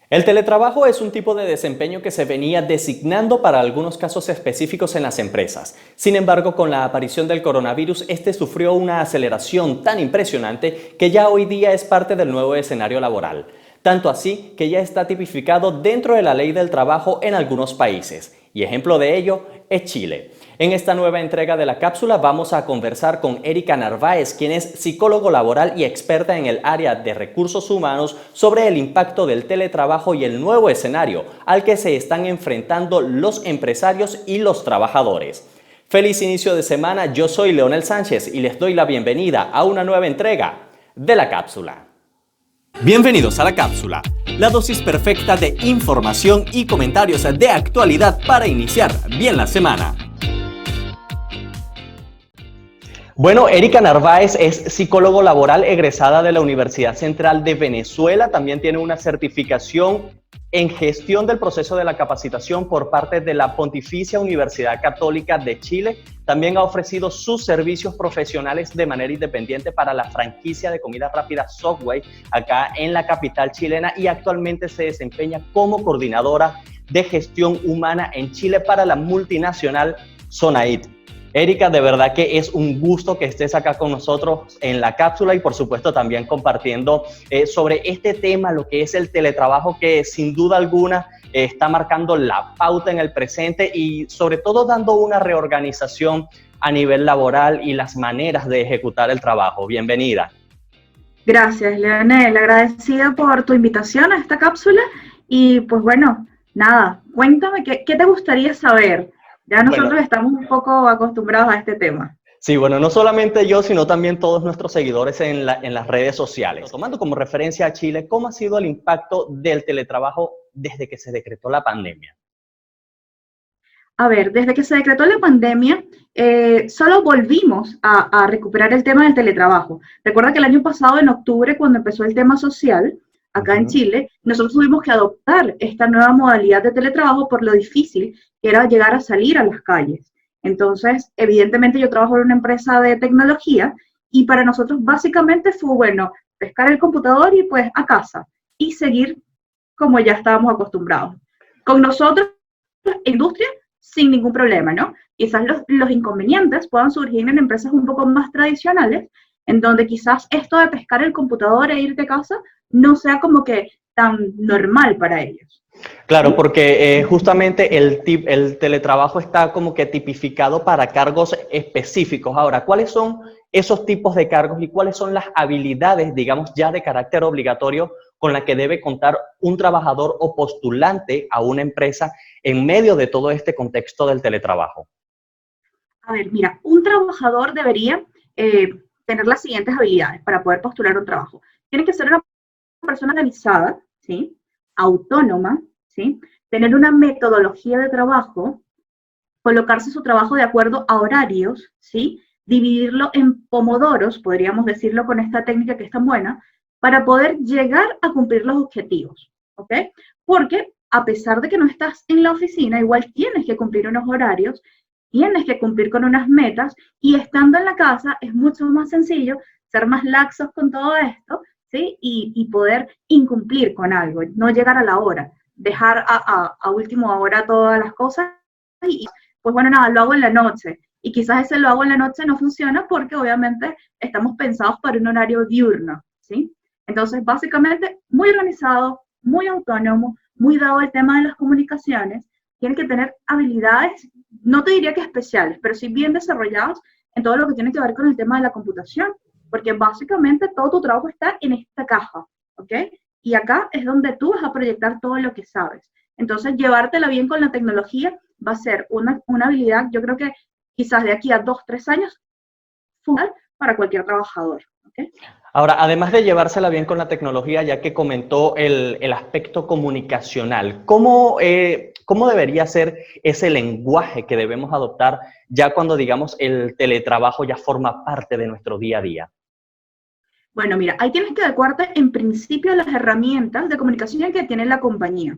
El teletrabajo es un tipo de desempeño que se venía designando para algunos casos específicos en las empresas. Sin embargo, con la aparición del coronavirus, este sufrió una aceleración tan impresionante que ya hoy día es parte del nuevo escenario laboral. Tanto así que ya está tipificado dentro de la ley del trabajo en algunos países. Y ejemplo de ello es Chile. En esta nueva entrega de la cápsula vamos a conversar con Erika Narváez, quien es psicólogo laboral y experta en el área de recursos humanos, sobre el impacto del teletrabajo y el nuevo escenario al que se están enfrentando los empresarios y los trabajadores. Feliz inicio de semana, yo soy Leonel Sánchez y les doy la bienvenida a una nueva entrega de la cápsula. Bienvenidos a la cápsula, la dosis perfecta de información y comentarios de actualidad para iniciar bien la semana. Bueno, Erika Narváez es psicólogo laboral egresada de la Universidad Central de Venezuela. También tiene una certificación en gestión del proceso de la capacitación por parte de la Pontificia Universidad Católica de Chile. También ha ofrecido sus servicios profesionales de manera independiente para la franquicia de comida rápida Subway acá en la capital chilena y actualmente se desempeña como coordinadora de gestión humana en Chile para la multinacional Sonaid. Erika, de verdad que es un gusto que estés acá con nosotros en la cápsula y por supuesto también compartiendo sobre este tema, lo que es el teletrabajo, que sin duda alguna está marcando la pauta en el presente y sobre todo dando una reorganización a nivel laboral y las maneras de ejecutar el trabajo. Bienvenida. Gracias, Leonel. Agradecida por tu invitación a esta cápsula. Y pues bueno, nada, cuéntame, ¿qué te gustaría saber? Ya nosotros Bueno, estamos un poco acostumbrados a este tema. sí, bueno, no solamente yo, sino también todos nuestros seguidores en las redes sociales. Tomando como referencia a Chile, ¿cómo ha sido el impacto del teletrabajo desde que se decretó la pandemia? A ver, desde que se decretó la pandemia, solo volvimos a recuperar el tema del teletrabajo. Recuerda que el año pasado, en octubre, cuando empezó el tema social, acá en Chile, nosotros tuvimos que adoptar esta nueva modalidad de teletrabajo por lo difícil que era llegar a salir a las calles. Entonces, evidentemente yo trabajo en una empresa de tecnología y para nosotros básicamente fue, bueno, pescar el computador y pues a casa y seguir como ya estábamos acostumbrados. Con nosotros, industria, sin ningún problema, ¿no? Quizás los inconvenientes puedan surgir en empresas un poco más tradicionales, en donde quizás esto de pescar el computador e irte a casa no sea como que tan normal para ellos. Claro, porque justamente el teletrabajo está como que tipificado para cargos específicos. Ahora, ¿cuáles son esos tipos de cargos y cuáles son las habilidades, digamos, ya de carácter obligatorio con la que debe contar un trabajador o postulante a una empresa en medio de todo este contexto del teletrabajo? A ver, mira, un trabajador debería eh, tener las siguientes habilidades para poder postular un trabajo. Tiene que ser una persona organizada, ¿sí? Autónoma, ¿sí? Tener una metodología de trabajo, colocarse su trabajo de acuerdo a horarios, ¿sí? Dividirlo en pomodoros, podríamos decirlo con esta técnica que es tan buena, para poder llegar a cumplir los objetivos, ¿ok? Porque a pesar de que no estás en la oficina, igual tienes que cumplir unos horarios, tienes que cumplir con unas metas y estando en la casa es mucho más sencillo ser más laxos con todo esto, ¿sí? Y poder incumplir con algo, no llegar a la hora, dejar a última hora todas las cosas y pues bueno, nada, lo hago en la noche. Y quizás ese lo hago en la noche no funciona porque obviamente estamos pensados para un horario diurno, ¿sí? Entonces, básicamente, muy organizado, muy autónomo, muy dado el tema de las comunicaciones, tiene que tener habilidades, no te diría que especiales, pero sí bien desarrolladas en todo lo que tiene que ver con el tema de la computación, porque básicamente todo tu trabajo está en esta caja, ¿ok? Y acá es donde tú vas a proyectar todo lo que sabes. Entonces, llevártela bien con la tecnología va a ser una habilidad, yo creo que quizás de aquí a 2, 3 años, fundamental para cualquier trabajador. ¿Okay? Ahora, además de llevársela bien con la tecnología, ya que comentó el aspecto comunicacional, ¿cómo debería ser ese lenguaje que debemos adoptar ya cuando, digamos, el teletrabajo ya forma parte de nuestro día a día? Bueno, mira, ahí tienes que adecuarte en principio a las herramientas de comunicación que tiene la compañía.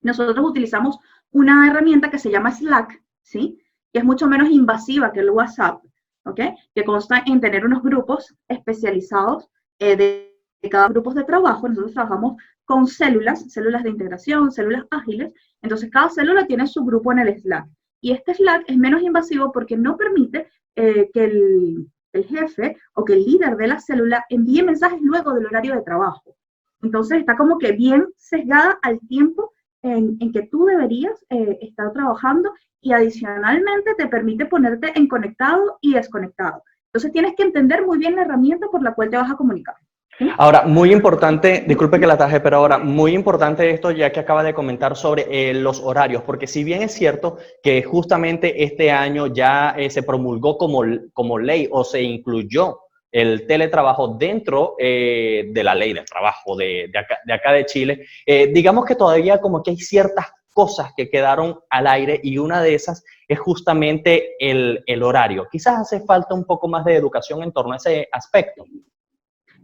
Nosotros utilizamos una herramienta que se llama Slack, ¿sí? Que es mucho menos invasiva que el WhatsApp, ¿ok? Que consta en tener unos grupos especializados de cada grupo de trabajo, nosotros trabajamos con células de integración, células ágiles, entonces cada célula tiene su grupo en el Slack. Y este Slack es menos invasivo porque no permite que el jefe o que el líder de la célula envíe mensajes luego del horario de trabajo. Entonces está como que bien sesgada al tiempo en que tú deberías estar trabajando y adicionalmente te permite ponerte en conectado y desconectado. Entonces tienes que entender muy bien la herramienta por la cual te vas a comunicar. ¿Sí? Ahora, muy importante, disculpe que la ataje, pero ahora, muy importante esto ya que acaba de comentar sobre los horarios, porque si bien es cierto que justamente este año ya se promulgó como ley o se incluyó el teletrabajo dentro de la ley del trabajo de acá de Chile, digamos que todavía como que hay ciertas cosas que quedaron al aire y una de esas es justamente el horario. Quizás hace falta un poco más de educación en torno a ese aspecto.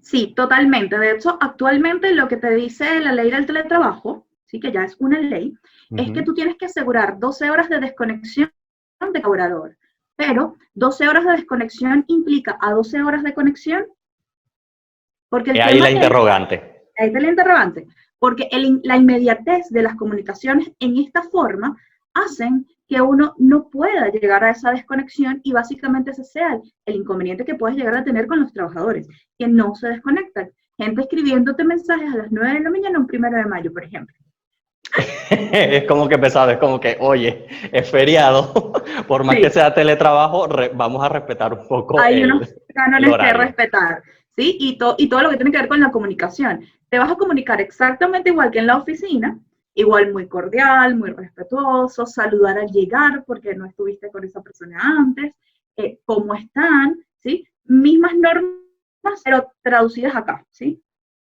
Sí, totalmente. De hecho, actualmente lo que te dice la ley del teletrabajo, sí, que ya es una ley, es que tú tienes que asegurar 12 horas de desconexión de colaborador. Pero 12 horas de desconexión implica a 12 horas de conexión, porque el Ahí tema la es, interrogante. ahí está el interrogante, porque la inmediatez de las comunicaciones en esta forma hacen que uno no pueda llegar a esa desconexión y básicamente ese sea el inconveniente que puedes llegar a tener con los trabajadores, que no se desconectan. Gente escribiéndote mensajes a las 9 de la mañana un 1 de mayo, por ejemplo. Es como que pesado, es como que, oye, es feriado, por más que Sí, sea teletrabajo, vamos a respetar un poco hay unos el cánones que horario. respetar, ¿sí? Y todo lo que tiene que ver con la comunicación. Te vas a comunicar exactamente igual que en la oficina, igual muy cordial, muy respetuoso, saludar al llegar porque no estuviste con esa persona antes, cómo están, ¿sí? Mismas normas, pero traducidas acá, ¿sí?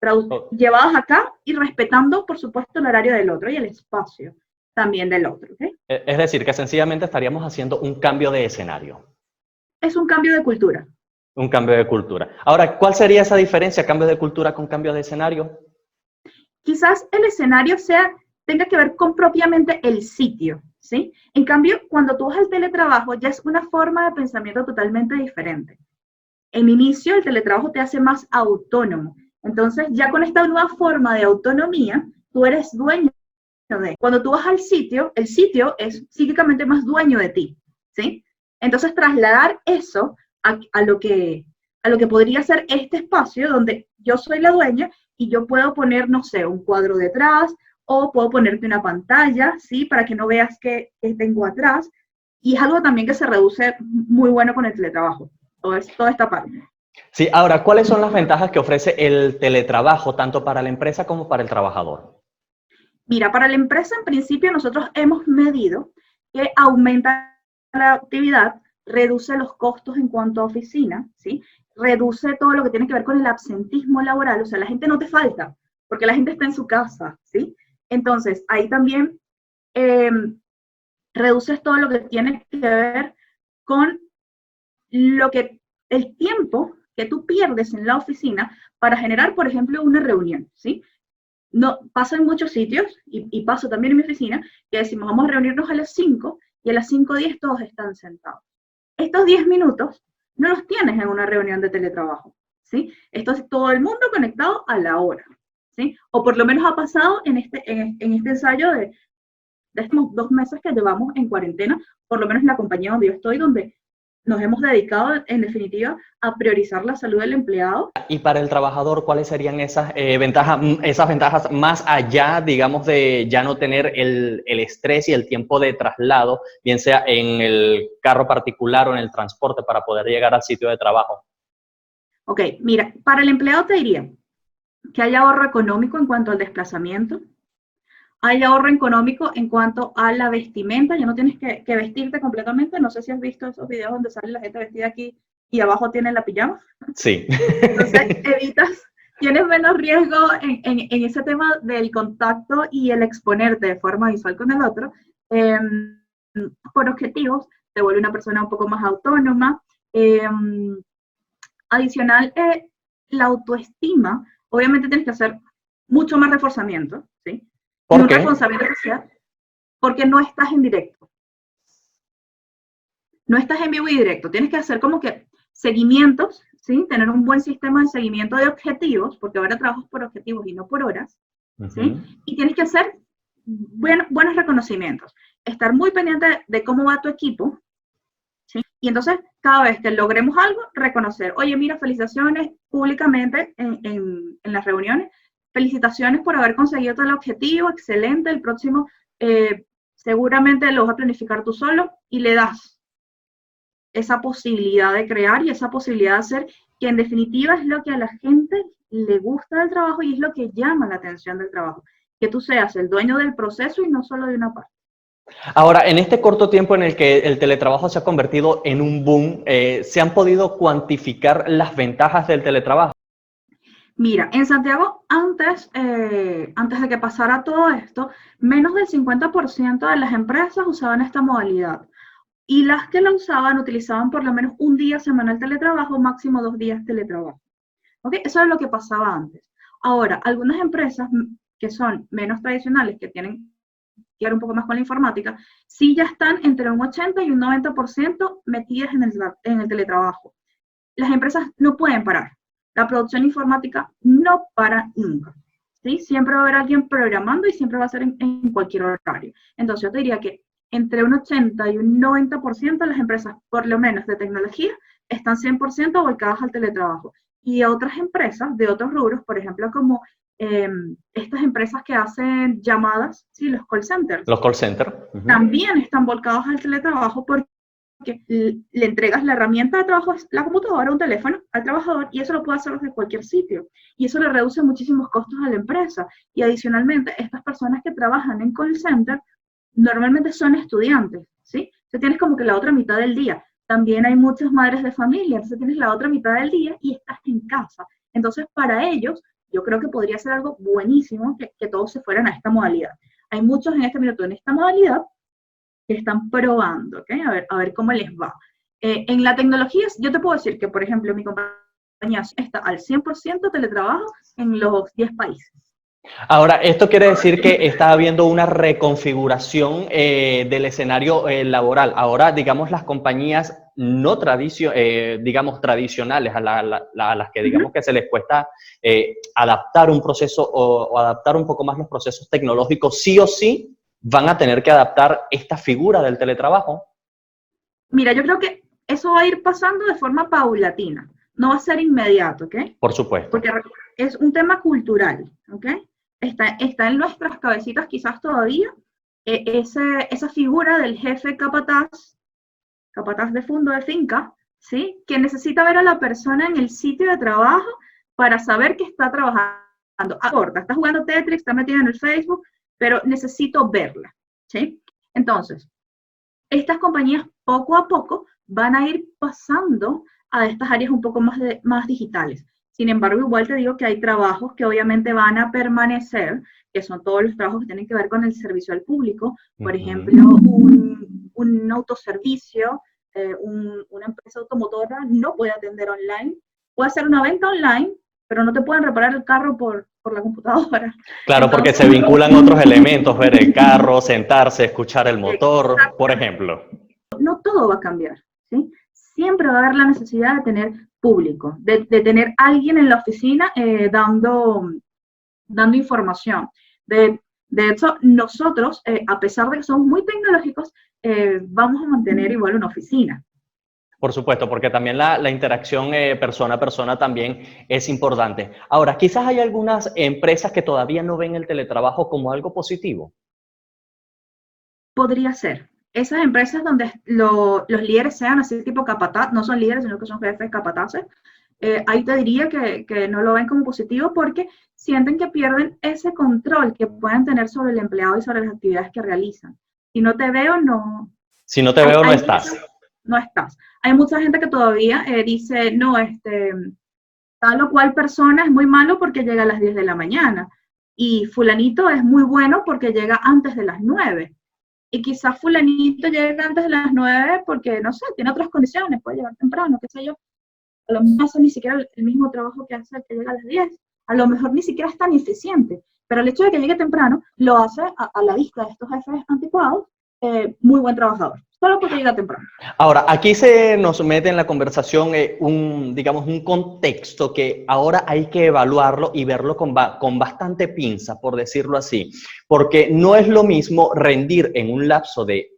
Oh, Llevadas acá y respetando, por supuesto, el horario del otro y el espacio también del otro, ¿ok? Es decir, que sencillamente estaríamos haciendo un cambio de escenario, Es un cambio de cultura. un cambio de cultura. Ahora, ¿cuál sería esa diferencia, cambio de cultura con cambio de escenario? Quizás el escenario tenga que ver con propiamente el sitio, ¿sí? En cambio, cuando tú vas al teletrabajo, ya es una forma de pensamiento totalmente diferente. En inicio, el teletrabajo te hace más autónomo. Entonces, ya con esta nueva forma de autonomía, tú eres dueño de. Cuando tú vas al sitio, el sitio es psíquicamente más dueño de ti, ¿sí? Entonces, trasladar eso a lo que podría ser este espacio donde yo soy la dueña y yo puedo poner, no sé, un cuadro detrás o puedo ponerte una pantalla, ¿sí? Para que no veas qué tengo atrás. Y es algo también que se reduce muy bueno con el teletrabajo, toda esta parte. Sí, ahora, ¿cuáles son las ventajas que ofrece el teletrabajo tanto para la empresa como para el trabajador? Mira, para la empresa en principio nosotros hemos medido que aumenta la actividad, reduce los costos en cuanto a oficina, ¿sí? Reduce todo lo que tiene que ver con el absentismo laboral, o sea, la gente no te falta, porque la gente está en su casa, ¿sí? Entonces, ahí también eh, reduces todo lo que tiene que ver con el tiempo que tú pierdes en la oficina para generar, por ejemplo, una reunión, ¿sí? No, pasa en muchos sitios, y paso también en mi oficina, que decimos, vamos a reunirnos a las 5 y a las 5:10 todos están sentados. Estos 10 minutos no los tienes en una reunión de teletrabajo, ¿sí? Esto es todo el mundo conectado a la hora, ¿sí? O por lo menos ha pasado en este ensayo de estos 2 meses que llevamos en cuarentena, por lo menos en la compañía donde yo estoy, donde nos hemos dedicado, en definitiva, a priorizar la salud del empleado. Y para el trabajador, ¿cuáles serían esas ventajas más allá, digamos, de ya no tener el estrés y el tiempo de traslado, bien sea en el carro particular o en el transporte para poder llegar al sitio de trabajo? Ok, mira, para el empleado te diría que hay ahorro económico en cuanto al desplazamiento, hay ahorro económico en cuanto a la vestimenta, ya no tienes que vestirte completamente, no sé si has visto esos videos donde sale la gente vestida aquí y abajo tiene la pijama. Sí. Entonces, tienes menos riesgo en ese tema del contacto y el exponerte de forma visual con el otro. Eh, por objetivos, te vuelve una persona un poco más autónoma. Eh, Adicional, la autoestima, obviamente tienes que hacer mucho más reforzamiento, ¿sí? Y ¿Por un qué? reforzamiento social, porque no estás en directo. No estás en vivo y directo. Tienes que hacer como que seguimientos, ¿sí? Tener un buen sistema de seguimiento de objetivos, porque ahora trabajas por objetivos y no por horas, ¿sí? Y tienes que hacer buenos reconocimientos, estar muy pendiente de cómo va tu equipo, ¿sí? Y entonces, cada vez que logremos algo, reconocer, oye, mira, felicitaciones públicamente en las reuniones, felicitaciones por haber conseguido tal objetivo, excelente, el próximo seguramente lo vas a planificar tú solo y le das esa posibilidad de crear y esa posibilidad de hacer, que en definitiva es lo que a la gente le gusta del trabajo y es lo que llama la atención del trabajo, que tú seas el dueño del proceso y no solo de una parte. Ahora, en este corto tiempo en el que el teletrabajo se ha convertido en un boom, ¿se han podido cuantificar las ventajas del teletrabajo? Mira, en Santiago, antes de que pasara todo esto, menos del 50% de las empresas usaban esta modalidad. Y las que la usaban, utilizaban por lo menos un día semanal teletrabajo, máximo 2 días teletrabajo. ¿Ok? Eso es lo que pasaba antes. Ahora, algunas empresas que son menos tradicionales, que tienen que ver un poco más con la informática, sí ya están entre un 80 y un 90% metidas en el teletrabajo. Las empresas no pueden parar. La producción informática no para nunca, ¿sí? Siempre va a haber alguien programando y siempre va a ser en cualquier horario. Entonces yo te diría que entre un 80 y un 90% de las empresas, por lo menos de tecnología, están 100% volcadas al teletrabajo. Y otras empresas de otros rubros, por ejemplo, como estas empresas que hacen llamadas, ¿sí? Los call centers. Los call centers. También están volcados al teletrabajo porque le entregas la herramienta de trabajo, la computadora, un teléfono al trabajador y eso lo puede hacer desde cualquier sitio. Y eso le reduce muchísimos costos a la empresa. Y adicionalmente, estas personas que trabajan en call center normalmente son estudiantes, ¿sí? Entonces tienes como que la otra mitad del día. También hay muchas madres de familia, entonces tienes la otra mitad del día y estás en casa. Entonces, para ellos, yo creo que podría ser algo buenísimo que todos se fueran a esta modalidad. Hay muchos en este minuto en esta modalidad que están probando, ¿ok? A ver cómo les va. En la tecnología, yo te puedo decir que, por ejemplo, mi compañía está al 100% teletrabajo en los 10 países. Ahora, esto quiere decir que está habiendo una reconfiguración del escenario laboral. Ahora, digamos, las compañías no digamos, tradicionales, a las que digamos que se les cuesta adaptar un proceso o adaptar un poco más los procesos tecnológicos, sí o sí van a tener que adaptar esta figura del teletrabajo. Mira, yo creo que eso va a ir pasando de forma paulatina, no va a ser inmediato, ¿ok? Por supuesto. Porque es un tema cultural, ¿ok? Está en nuestras cabecitas quizás todavía esa figura del jefe capataz de fondo de finca, ¿sí? Que necesita ver a la persona en el sitio de trabajo para saber que está trabajando. Está jugando Tetris, está metida en el Facebook, pero necesito verla, ¿sí? Entonces, estas compañías poco a poco van a ir pasando a estas áreas un poco más digitales. Sin embargo, igual te digo que hay trabajos que obviamente van a permanecer, que son todos los trabajos que tienen que ver con el servicio al público. Por ejemplo, un autoservicio, una empresa automotora no puede atender online. Puede hacer una venta online, pero no te pueden reparar el carro por la computadora. Claro, entonces, porque se vinculan otros elementos, ver el carro, sentarse, escuchar el motor, por ejemplo. No todo va a cambiar, ¿sí? Siempre va a haber la necesidad de tener público, de tener alguien en la oficina dando información. De hecho, nosotros, a pesar de que somos muy tecnológicos, vamos a mantener igual una oficina. Por supuesto, porque también la interacción persona a persona también es importante. Ahora, quizás hay algunas empresas que todavía no ven el teletrabajo como algo positivo. Podría ser. Esas empresas donde los líderes sean así tipo capataz, no son líderes, sino que son jefes capataces, ahí te diría que no lo ven como positivo porque sienten que pierden ese control que pueden tener sobre el empleado y sobre las actividades que realizan. Si no te veo, no... Si no te veo, no estás. No estás. Hay mucha gente que todavía dice, no, tal o cual persona es muy malo porque llega a las 10 de la mañana y fulanito es muy bueno porque llega antes de las 9. Y quizás fulanito llega antes de las 9 porque, no sé, tiene otras condiciones, puede llegar temprano, qué sé yo. A lo mejor no hace ni siquiera el mismo trabajo que hace el que llega a las 10. A lo mejor ni siquiera es tan eficiente. Pero el hecho de que llegue temprano lo hace a la vista de estos jefes anticuados muy buen trabajador, solo porque llega temprano. Ahora, aquí se nos mete en la conversación digamos, un contexto que ahora hay que evaluarlo y verlo con bastante pinza, por decirlo así, porque no es lo mismo rendir en un lapso de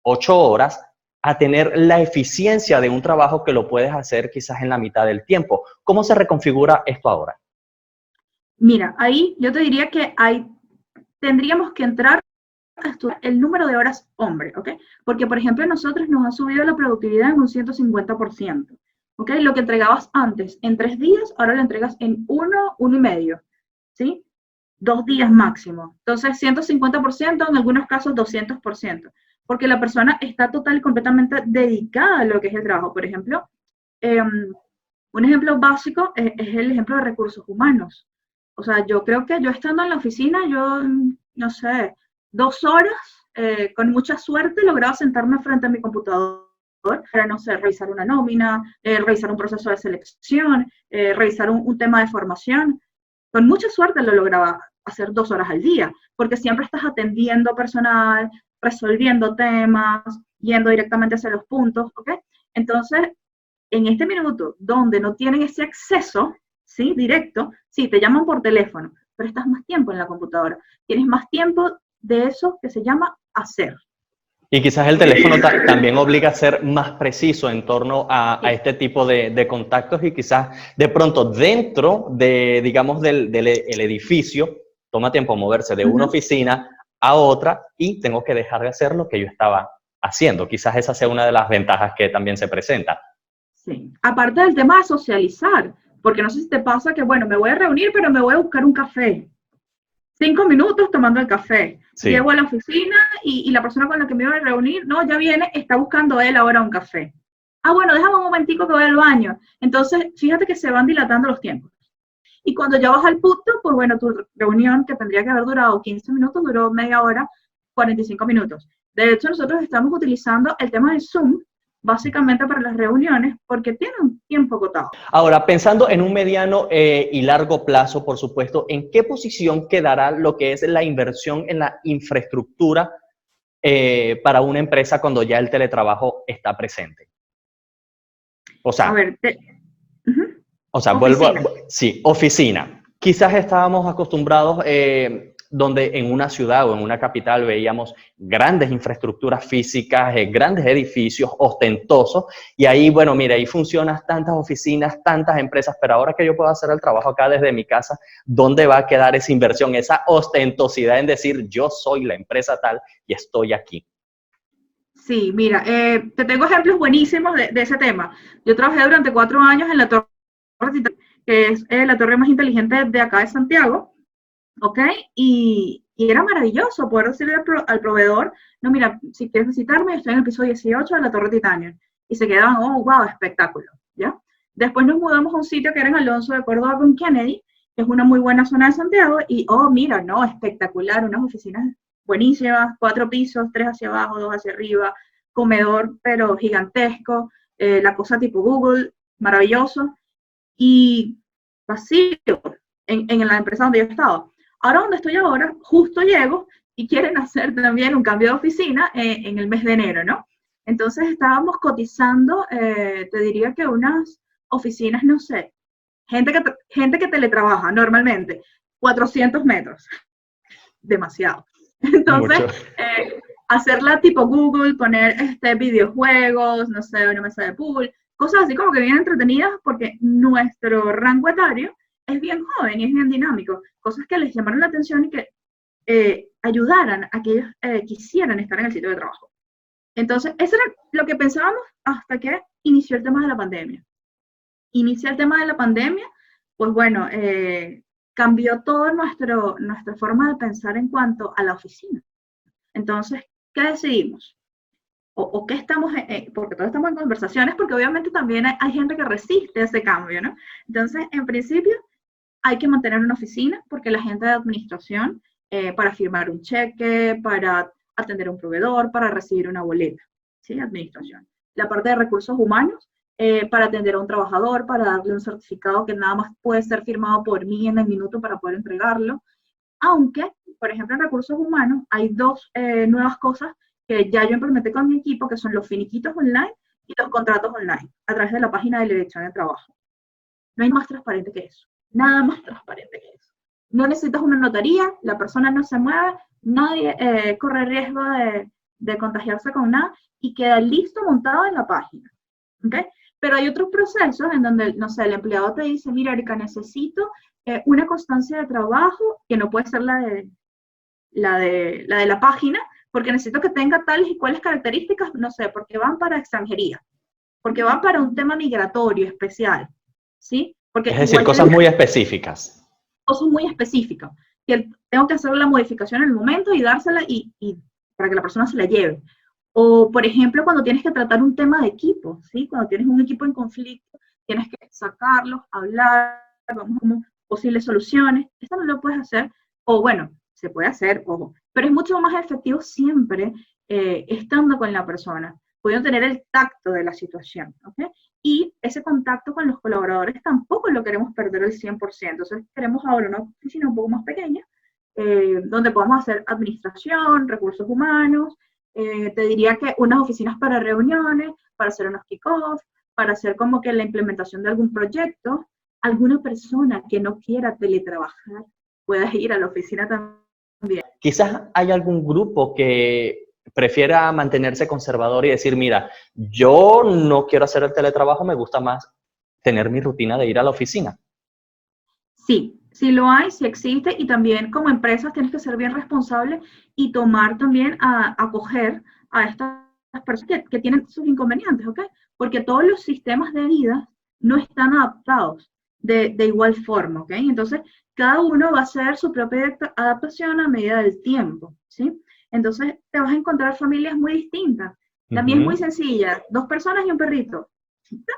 8 horas a tener la eficiencia de un trabajo que lo puedes hacer quizás en la mitad del tiempo. ¿Cómo se reconfigura esto ahora? Mira, ahí yo te diría que tendríamos que entrar a estudiar el número de horas hombre, ¿ok? Porque, por ejemplo, nosotros nos ha subido la productividad en un 150%, ¿ok? Lo que entregabas antes en 3 días, ahora lo entregas en 1 y medio, ¿sí? 2 días máximo. Entonces, 150%, en algunos casos 200%, porque la persona está total y completamente dedicada a lo que es el trabajo. Por ejemplo, un ejemplo básico es el ejemplo de recursos humanos. O sea, yo creo que yo estando en la oficina, yo, no sé, 2 horas, con mucha suerte, lograba sentarme frente a mi computador para, no sé, revisar una nómina, revisar un proceso de selección, revisar un tema de formación. Con mucha suerte lo lograba hacer 2 horas al día, porque siempre estás atendiendo personal, resolviendo temas, yendo directamente hacia los puntos, ¿ok? Entonces, en este minuto donde no tienen ese acceso, ¿sí? Directo, sí, te llaman por teléfono, pero estás más tiempo en la computadora. Tienes más tiempo de eso que se llama hacer. Y quizás el teléfono también obliga a ser más preciso en torno a este tipo de contactos y quizás de pronto dentro de, digamos, del el edificio, toma tiempo moverse de una oficina a otra y tengo que dejar de hacer lo que yo estaba haciendo. Quizás esa sea una de las ventajas que también se presenta. Sí. Aparte del tema de socializar, porque no sé si te pasa que, bueno, me voy a reunir, pero me voy a buscar un café. 5 minutos tomando el café. Sí. Llego a la oficina y la persona con la que me iba a reunir, no, ya viene, está buscando él ahora un café. Ah, bueno, déjame un momentico que voy al baño. Entonces, fíjate que se van dilatando los tiempos. Y cuando ya vas al punto, pues bueno, tu reunión que tendría que haber durado 15 minutos, duró media hora, 45 minutos. De hecho, nosotros estamos utilizando el tema de Zoom básicamente para las reuniones porque tiene un tiempo acotado. Ahora, pensando en un mediano y largo plazo, por supuesto, ¿en qué posición quedará lo que es la inversión en la infraestructura para una empresa cuando ya el teletrabajo está presente? O sea, A ver, vuelvo oficina. sí, oficina. Quizás estábamos acostumbrados donde en una ciudad o en una capital veíamos grandes infraestructuras físicas, grandes edificios ostentosos, y ahí, bueno, mira, ahí funcionan tantas oficinas, tantas empresas, pero ahora que yo puedo hacer el trabajo acá desde mi casa, ¿dónde va a quedar esa inversión, esa ostentosidad en decir yo soy la empresa tal y estoy aquí? Sí, mira, te tengo ejemplos buenísimos de ese tema. Yo trabajé durante 4 años en la Torre Titán, que es la torre más inteligente de acá de Santiago, ¿ok? Y era maravilloso poder decirle al proveedor, no, mira, si quieres visitarme, estoy en el piso 18 de la Torre Titanium. Y se quedaban, oh, wow, espectáculo, ¿ya? Después nos mudamos a un sitio que era en Alonso de Córdoba con Kennedy, que es una muy buena zona de Santiago, y, oh, mira, no, espectacular, unas oficinas buenísimas, 4 pisos, 3 hacia abajo, 2 hacia arriba, comedor, pero gigantesco, la cosa tipo Google, maravilloso, y vacío en la empresa donde yo estaba. Ahora donde estoy ahora, justo llego y quieren hacer también un cambio de oficina en el mes de enero, ¿no? Entonces estábamos cotizando, te diría que unas oficinas, no sé, gente que teletrabaja normalmente, 400 metros, demasiado. Entonces, hacerla tipo Google, poner videojuegos, no sé, una mesa de pool, cosas así como que bien entretenidas porque nuestro rango etario es bien joven y es bien dinámico, cosas que les llamaron la atención y que ayudaran a que ellos quisieran estar en el sitio de trabajo. Entonces, eso era lo que pensábamos hasta que inició el tema de la pandemia. Inicia el tema de la pandemia, pues bueno, cambió toda nuestra forma de pensar en cuanto a la oficina. Entonces, ¿qué decidimos? O qué estamos, porque todos estamos en conversaciones, porque obviamente también hay gente que resiste ese cambio, ¿no? Entonces, en principio, hay que mantener una oficina, porque la gente de administración, para firmar un cheque, para atender a un proveedor, para recibir una boleta, ¿sí? Administración. La parte de recursos humanos, para atender a un trabajador, para darle un certificado que nada más puede ser firmado por mí en el minuto para poder entregarlo. Aunque, por ejemplo, en recursos humanos hay 2 nuevas cosas que ya yo implementé con mi equipo, que son los finiquitos online y los contratos online, a través de la página de la Dirección de Trabajo. No hay más transparente que eso. Nada más transparente que eso. No necesitas una notaría, la persona no se mueve, nadie corre riesgo de contagiarse con nada y queda listo montado en la página. ¿Okay? Pero hay otros procesos en donde, no sé, el empleado te dice, mira, Erika, necesito una constancia de trabajo, que no puede ser la de la página, porque necesito que tenga tales y cuales características, no sé, porque van para extranjería, porque van para un tema migratorio especial, ¿sí? Porque Es decir, cosas muy específicas. Cosas muy específicas, que tengo que hacer la modificación en el momento y dársela y para que la persona se la lleve. O, por ejemplo, cuando tienes que tratar un tema de equipo, ¿sí? Cuando tienes un equipo en conflicto, tienes que sacarlos, hablar, vamos como posibles soluciones. Esto no lo puedes hacer, o bueno, se puede hacer, ojo, pero es mucho más efectivo siempre estando con la persona, pudiendo tener el tacto de la situación, ¿ok? Y ese contacto con los colaboradores tampoco lo queremos perder al 100%. Entonces queremos ahora una oficina un poco más pequeña, donde podamos hacer administración, recursos humanos, te diría que unas oficinas para reuniones, para hacer unos kick-offs, para hacer como que la implementación de algún proyecto. Alguna persona que no quiera teletrabajar pueda ir a la oficina también. Quizás hay algún grupo que prefiera mantenerse conservador y decir, mira, yo no quiero hacer el teletrabajo, me gusta más tener mi rutina de ir a la oficina. Sí, sí lo hay, sí existe, y también como empresas tienes que ser bien responsable y tomar también acoger a estas personas que tienen sus inconvenientes, ¿ok? Porque todos los sistemas de vida no están adaptados de igual forma, ¿ok? Entonces, cada uno va a hacer su propia adaptación a medida del tiempo, ¿sí? Entonces, te vas a encontrar familias muy distintas. La mía es muy sencilla, 2 personas y un perrito.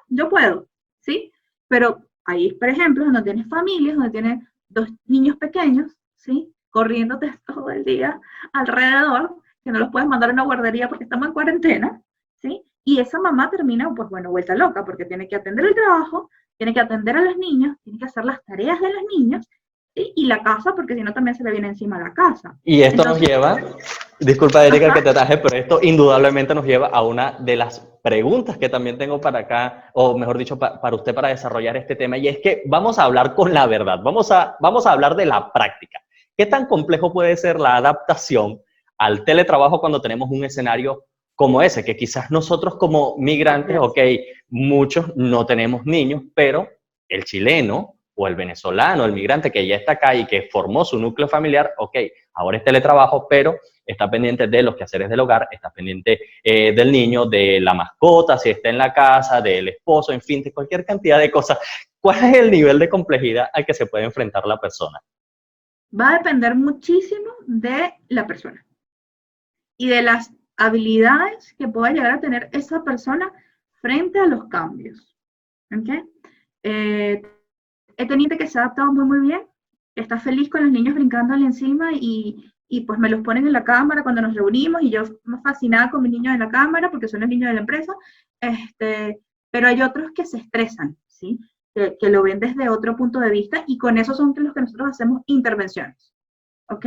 Yo puedo, ¿sí? Pero hay, por ejemplo, donde tienes familias, donde tienes 2 niños pequeños, ¿sí? Corriéndote todo el día alrededor, que no los puedes mandar a una guardería porque estamos en cuarentena, ¿sí? Y esa mamá termina, pues bueno, vuelta loca, porque tiene que atender el trabajo, tiene que atender a los niños, tiene que hacer las tareas de los niños, ¿sí? Y la casa, porque si no también se le viene encima la casa. Y esto nos lleva, disculpa Erika que te ataje, pero esto indudablemente nos lleva a una de las preguntas que también tengo para acá, o mejor dicho, para usted para desarrollar este tema, y es que vamos a hablar con la verdad, vamos a hablar de la práctica. ¿Qué tan complejo puede ser la adaptación al teletrabajo cuando tenemos un escenario como ese? Que quizás nosotros como migrantes, ok, muchos no tenemos niños, pero el chileno o el venezolano, el migrante que ya está acá y que formó su núcleo familiar, ok, ahora es teletrabajo, pero está pendiente de los quehaceres del hogar, está pendiente del niño, de la mascota, si está en la casa, del esposo, en fin, de cualquier cantidad de cosas. ¿Cuál es el nivel de complejidad al que se puede enfrentar la persona? Va a depender muchísimo de la persona y de las habilidades que pueda llegar a tener esa persona frente a los cambios. ¿Okay? He tenido que se ha adaptado muy bien, está feliz con los niños brincándole encima y pues me los ponen en la cámara cuando nos reunimos y yo me fascinada con mis niños en la cámara porque son los niños de la empresa, pero hay otros que se estresan, ¿sí? Que lo ven desde otro punto de vista y con eso son los que nosotros hacemos intervenciones, ¿ok?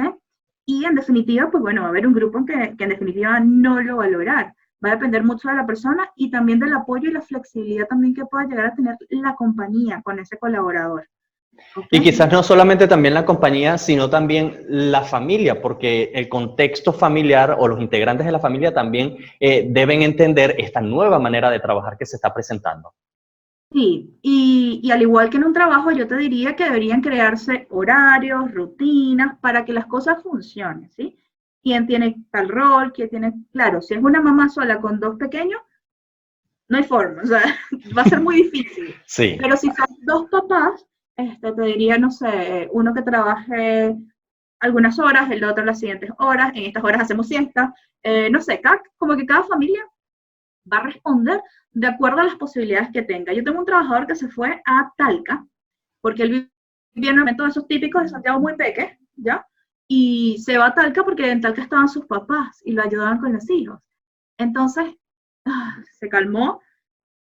Y en definitiva, pues bueno, va a haber un grupo que en definitiva no lo va a lograr. Va a depender mucho de la persona y también del apoyo y la flexibilidad también que pueda llegar a tener la compañía con ese colaborador. Y ¿Okay? quizás no solamente también la compañía, sino también la familia, porque el contexto familiar o los integrantes de la familia también deben entender esta nueva manera de trabajar que se está presentando. Sí, y al igual que en un trabajo, yo te diría que deberían crearse horarios, rutinas, para que las cosas funcionen, ¿sí? ¿Quién tiene tal rol? ¿Quién tiene...? Claro, si es una mamá sola con 2 pequeños, no hay forma, o sea, va a ser muy difícil. Sí. Pero si son 2 papás, te diría, no sé, uno que trabaje algunas horas, el otro las siguientes horas, en estas horas hacemos siesta, no sé, como que cada familia va a responder de acuerdo a las posibilidades que tenga. Yo tengo un trabajador que se fue a Talca, porque él vivía en un momento de esos típicos de Santiago muy peque, ¿ya? Y se va a Talca porque en Talca estaban sus papás y lo ayudaban con los hijos. Entonces, se calmó,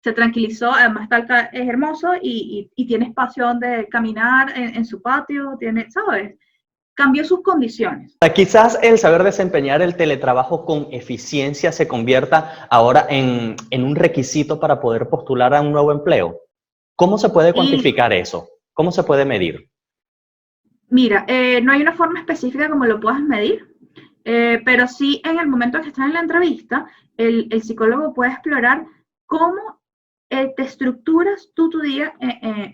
se tranquilizó, además Talca es hermoso y tiene espacio donde caminar en su patio, tiene, ¿sabes? cambió sus condiciones. Quizás el saber desempeñar el teletrabajo con eficiencia se convierta ahora en un requisito para poder postular a un nuevo empleo. ¿Cómo se puede Y cuantificar eso? ¿Cómo se puede medir? mira, no hay una forma específica como lo puedas medir, pero sí en el momento en que estás en la entrevista, el psicólogo puede explorar cómo te estructuras tú tu día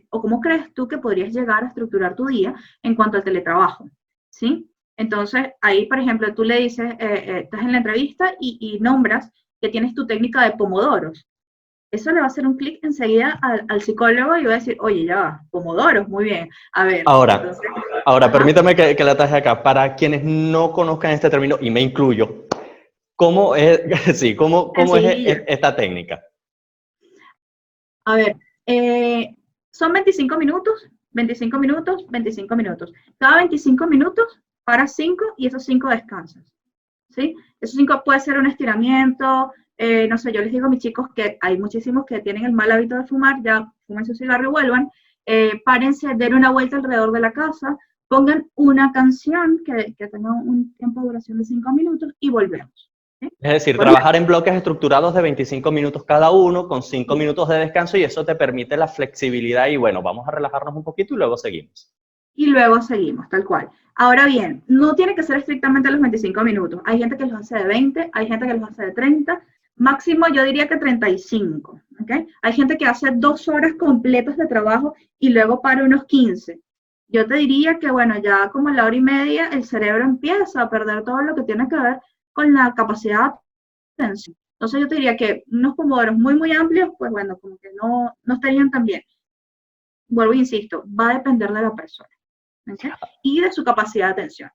o cómo crees tú que podrías llegar a estructurar tu día en cuanto al teletrabajo, ¿sí? Entonces, ahí, por ejemplo, tú le dices, estás en la entrevista y nombras que tienes tu técnica de pomodoros. Eso le va a hacer un clic enseguida al psicólogo y va a decir, oye, ya va, pomodoros, muy bien. A ver, Ahora, entonces, ahora ajá, permítame que la taje acá. Para quienes no conozcan este término, y me incluyo, ¿cómo es, sí, cómo es sencillo. esta técnica? A ver, son 25 minutos, 25 minutos, 25 minutos. Cada 25 minutos para 5 y esos 5 descansas. ¿Sí? Esos 5 puede ser un estiramiento, no sé, yo les digo a mis chicos que hay muchísimos que tienen el mal hábito de fumar, ya fumen su cigarro y vuelvan, párense, den una vuelta alrededor de la casa, pongan una canción que tenga un tiempo de duración de 5 minutos y volvemos. ¿Sí? Es decir, Volvemos. trabajar en bloques estructurados de 25 minutos cada uno, con 5 minutos de descanso, y eso te permite la flexibilidad y bueno, vamos a relajarnos un poquito y luego seguimos. Y luego seguimos, tal cual. Ahora bien, no tiene que ser estrictamente los 25 minutos. Hay gente que los hace de 20, hay gente que los hace de 30, máximo yo diría que 35, ¿ok? Hay gente que hace 2 horas completas de trabajo y luego para unos 15. Yo te diría que, bueno, ya como a la hora y media el cerebro empieza a perder todo lo que tiene que ver con la capacidad de atención. Entonces yo te diría que unos pomodoros muy, muy amplios, pues bueno, como que no estarían tan bien. Vuelvo e insisto, va a depender de la persona. ¿Okay? Y de su capacidad de atención.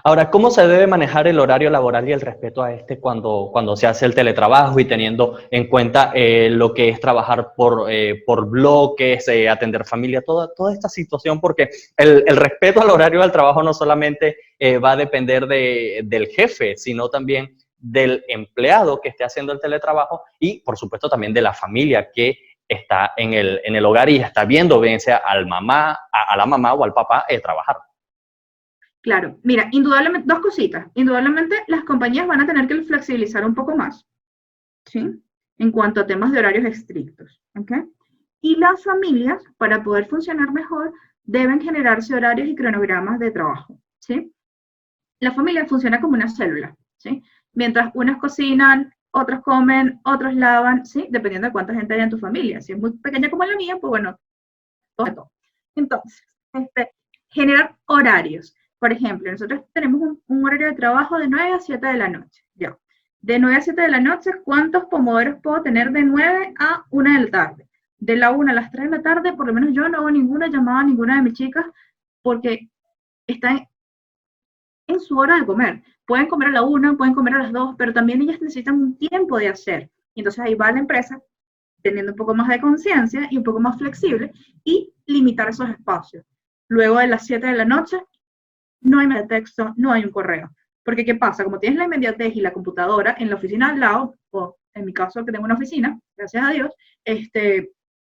Ahora, ¿cómo se debe manejar el horario laboral y el respeto a este cuando se hace el teletrabajo y teniendo en cuenta lo que es trabajar por bloques, atender familia, toda esta situación? Porque el respeto al horario del trabajo no solamente va a depender del jefe, sino también del empleado que esté haciendo el teletrabajo y, por supuesto, también de la familia que está en el hogar y está viendo, bien sea a la mamá o al papá, trabajar. Claro, mira, indudablemente, dos cositas. Indudablemente las compañías van a tener que flexibilizar un poco más, ¿sí? En cuanto a temas de horarios estrictos, ¿ok? Y las familias, para poder funcionar mejor, deben generarse horarios y cronogramas de trabajo, ¿sí? La familia funciona como una célula, ¿sí? Mientras unos cocinan, otros comen, otros lavan, ¿sí? Dependiendo de cuánta gente haya en tu familia. Si es muy pequeña como la mía, pues bueno, todo. Entonces, generar horarios. Por ejemplo, nosotros tenemos un horario de trabajo de 9 a 7 de la noche. Ya. De 9 a 7 de la noche, ¿cuántos pomodoros puedo tener de 9 a 1 de la tarde? De la 1 a las 3 de la tarde, por lo menos yo no hago ninguna llamada a ninguna de mis chicas porque están en su hora de comer. Pueden comer a la 1, pueden comer a las 2, pero también ellas necesitan un tiempo de hacer. Y entonces ahí va la empresa teniendo un poco más de conciencia y un poco más flexible y limitar esos espacios. Luego de las 7 de la noche, no hay mensaje de texto, no hay un correo. Porque ¿qué pasa? Como tienes la inmediatez y la computadora en la oficina al lado, o en mi caso que tengo una oficina, gracias a Dios,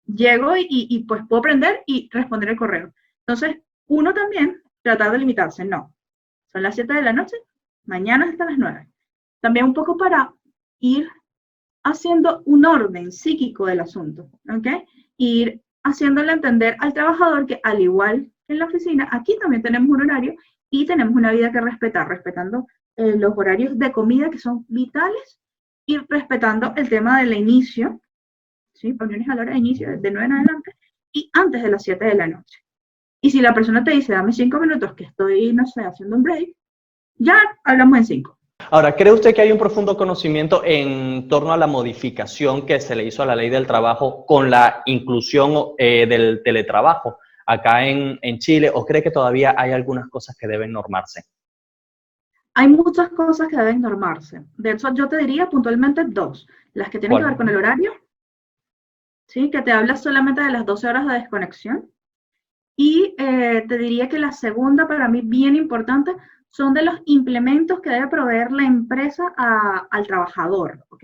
llego y pues puedo prender y responder el correo. Entonces, uno también tratar de limitarse, no. Son las 7 de la noche, mañana hasta las 9. También un poco para ir haciendo un orden psíquico del asunto, ¿ok? Ir haciéndole entender al trabajador que al igual que en la oficina, aquí también tenemos un horario y tenemos una vida que respetar, respetando los horarios de comida que son vitales y respetando el tema del inicio, ¿sí? Reuniones a la hora de inicio, de 9 en adelante, y antes de las 7 de la noche. Y si la persona te dice, dame 5 minutos que estoy, no sé, haciendo un break, ya hablamos en 5. Ahora, ¿cree usted que hay un profundo conocimiento en torno a la modificación que se le hizo a la ley del trabajo con la inclusión del teletrabajo acá en Chile? ¿O cree que todavía hay algunas cosas que deben normarse? Hay muchas cosas que deben normarse. De hecho, yo te diría puntualmente dos. Las que tienen que ver ¿Cuál? con el horario, ¿sí? Que te habla solamente de las 12 horas de desconexión. Y te diría que la segunda, para mí bien importante, son de los implementos que debe proveer la empresa al trabajador, ¿ok?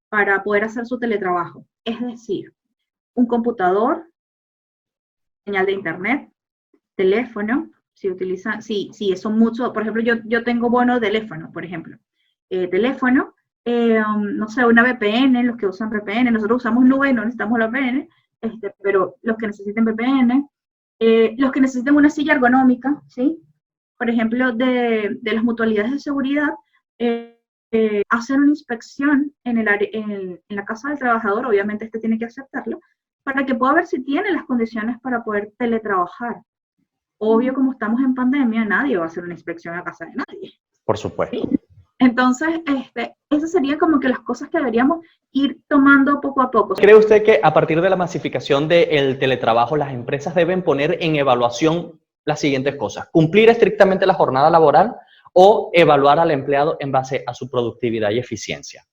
Para poder hacer su teletrabajo. Es decir, un computador, señal de internet, teléfono, si son mucho, por ejemplo, yo tengo bono de teléfono, por ejemplo. Teléfono, no sé, una VPN, los que usan VPN, nosotros usamos nube y no necesitamos la VPN, pero los que necesiten VPN, los que necesiten una silla ergonómica, ¿sí? Por ejemplo, de las mutualidades de seguridad, hacer una inspección en la casa del trabajador, obviamente tiene que aceptarlo, para que pueda ver si tiene las condiciones para poder teletrabajar. Obvio, como estamos en pandemia, nadie va a hacer una inspección a casa de nadie. Por supuesto. ¿Sí? Entonces, esas serían como que las cosas que deberíamos ir tomando poco a poco. ¿Cree usted que a partir de la masificación del teletrabajo, las empresas deben poner en evaluación las siguientes cosas? ¿Cumplir estrictamente la jornada laboral o evaluar al empleado en base a su productividad y eficiencia?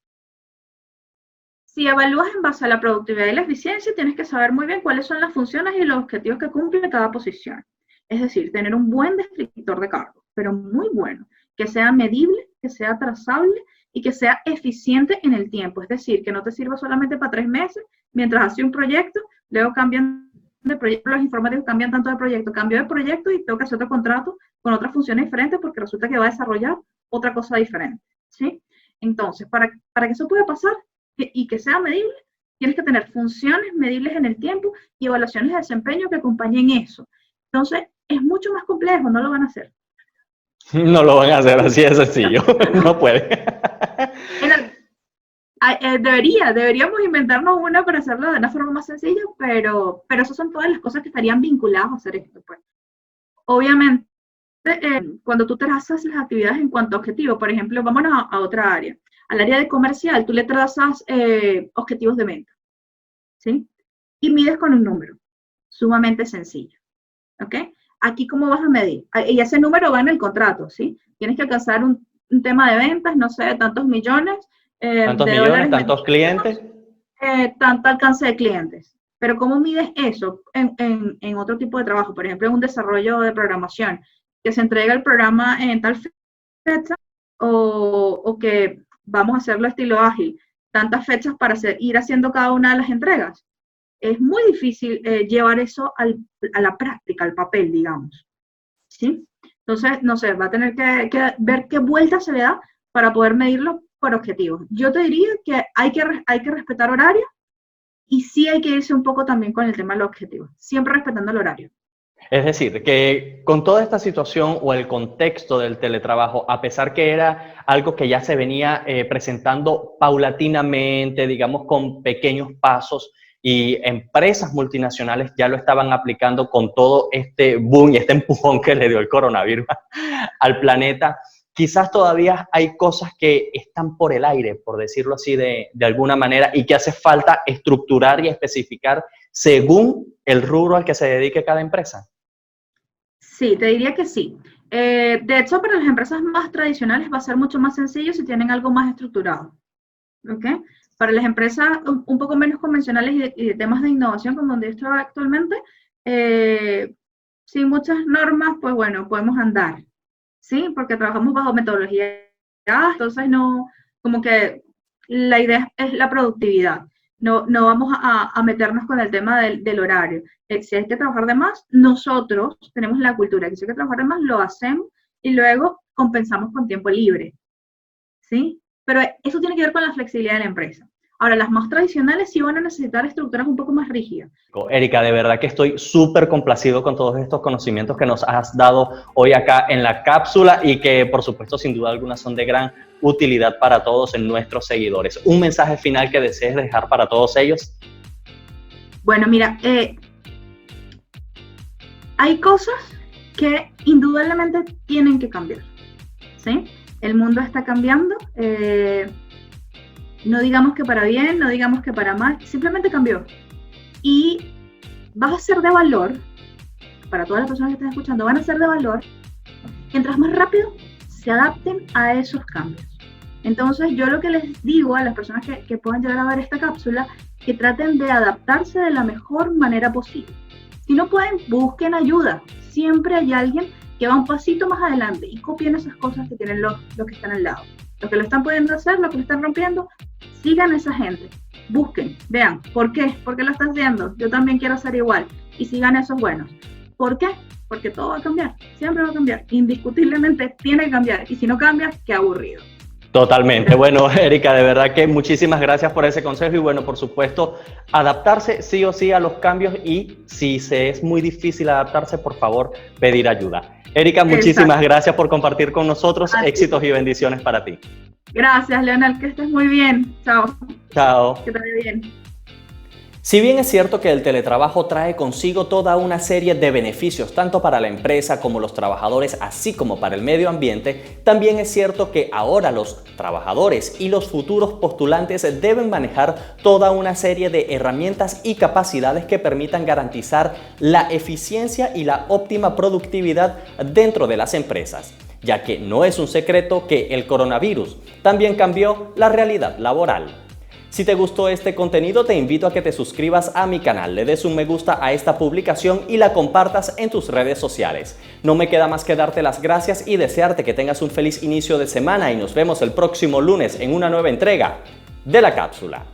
Si evalúas en base a la productividad y la eficiencia, tienes que saber muy bien cuáles son las funciones y los objetivos que cumple cada posición. Es decir, tener un buen descriptor de cargos, pero muy bueno, que sea medible, que sea trazable y que sea eficiente en el tiempo. Es decir, que no te sirva solamente para 3 meses, mientras hace un proyecto, luego cambian de proyecto, los informáticos cambian tanto de proyecto, cambio de proyecto y tengo que hacer otro contrato con otras funciones diferentes porque resulta que va a desarrollar otra cosa diferente, ¿sí? Entonces, para que eso pueda pasar y que sea medible, tienes que tener funciones medibles en el tiempo y evaluaciones de desempeño que acompañen eso. Entonces, es mucho más complejo, no lo van a hacer. No lo van a hacer así de sencillo, no puede. Deberíamos inventarnos una para hacerlo de una forma más sencilla, pero esas son todas las cosas que estarían vinculadas a hacer esto. Pues. Obviamente, cuando tú trazas las actividades en cuanto a objetivos, por ejemplo, vámonos a otra área, al área de comercial, tú le trazas objetivos de venta, ¿sí? Y mides con un número, sumamente sencillo, ¿ok? Aquí, ¿cómo vas a medir? Y ese número va en el contrato, ¿sí? Tienes que alcanzar un tema de ventas, no sé, tantos millones. ¿Tantos millones, dólares, tantos clientes? Tanto alcance de clientes. Pero ¿cómo mides eso en otro tipo de trabajo? Por ejemplo, en un desarrollo de programación, que se entrega el programa en tal fecha o que vamos a hacerlo estilo ágil, tantas fechas para ir haciendo cada una de las entregas. Es muy difícil llevar eso a la práctica, al papel, digamos. ¿Sí? Entonces, no sé, va a tener que ver qué vuelta se le da para poder medirlo por objetivos. Yo te diría que hay que respetar horarios y sí hay que irse un poco también con el tema de los objetivos, siempre respetando el horario. Es decir, que con toda esta situación o el contexto del teletrabajo, a pesar que era algo que ya se venía presentando paulatinamente, digamos con pequeños pasos, y empresas multinacionales ya lo estaban aplicando con todo este boom y este empujón que le dio el coronavirus al planeta, quizás todavía hay cosas que están por el aire, por decirlo así de alguna manera, y que hace falta estructurar y especificar según el rubro al que se dedique cada empresa. Sí, te diría que sí. De hecho, para las empresas más tradicionales va a ser mucho más sencillo si tienen algo más estructurado. ¿Ok? Para las empresas un poco menos convencionales y de temas de innovación, como donde yo estoy actualmente, sin muchas normas, pues bueno, podemos andar, ¿sí? Porque trabajamos bajo metodología, entonces no, como que la idea es la productividad. No vamos a meternos con el tema del horario. Si hay que trabajar de más, nosotros tenemos la cultura que si hay que trabajar de más, lo hacemos y luego compensamos con tiempo libre, ¿sí? Pero eso tiene que ver con la flexibilidad de la empresa. Ahora, las más tradicionales sí van a necesitar estructuras un poco más rígidas. Erika, de verdad que estoy súper complacido con todos estos conocimientos que nos has dado hoy acá en la cápsula y que, por supuesto, sin duda alguna son de gran utilidad para todos en nuestros seguidores. ¿Un mensaje final que desees dejar para todos ellos? Bueno, mira, hay cosas que indudablemente tienen que cambiar, ¿sí? El mundo está cambiando, no digamos que para bien, no digamos que para mal, simplemente cambió. Y va a ser de valor, para todas las personas que están escuchando, van a ser de valor mientras más rápido se adapten a esos cambios. Entonces, yo lo que les digo a las personas que puedan llegar a ver esta cápsula, que traten de adaptarse de la mejor manera posible. Si no pueden, busquen ayuda. Siempre hay alguien que va un pasito más adelante y copien esas cosas que tienen los que están al lado. Los que lo están pudiendo hacer, los que lo están rompiendo, sigan a esa gente. Busquen, vean, ¿por qué? ¿Por qué lo están haciendo? Yo también quiero hacer igual. Y sigan a esos buenos. ¿Por qué? porque todo va a cambiar, siempre va a cambiar, indiscutiblemente tiene que cambiar, y si no cambia, qué aburrido. Totalmente. Bueno, Erika, de verdad que muchísimas gracias por ese consejo y bueno, por supuesto, adaptarse sí o sí a los cambios y si se es muy difícil adaptarse, por favor, pedir ayuda. Erika, muchísimas gracias por compartir con nosotros. Éxitos y bendiciones para ti. Gracias, Leonel, que estés muy bien. Chao. Chao. Que te vaya bien. Si bien es cierto que el teletrabajo trae consigo toda una serie de beneficios, tanto para la empresa como los trabajadores, así como para el medio ambiente, también es cierto que ahora los trabajadores y los futuros postulantes deben manejar toda una serie de herramientas y capacidades que permitan garantizar la eficiencia y la óptima productividad dentro de las empresas, ya que no es un secreto que el coronavirus también cambió la realidad laboral. Si te gustó este contenido, te invito a que te suscribas a mi canal, le des un me gusta a esta publicación y la compartas en tus redes sociales. No me queda más que darte las gracias y desearte que tengas un feliz inicio de semana y nos vemos el próximo lunes en una nueva entrega de La Cápsula.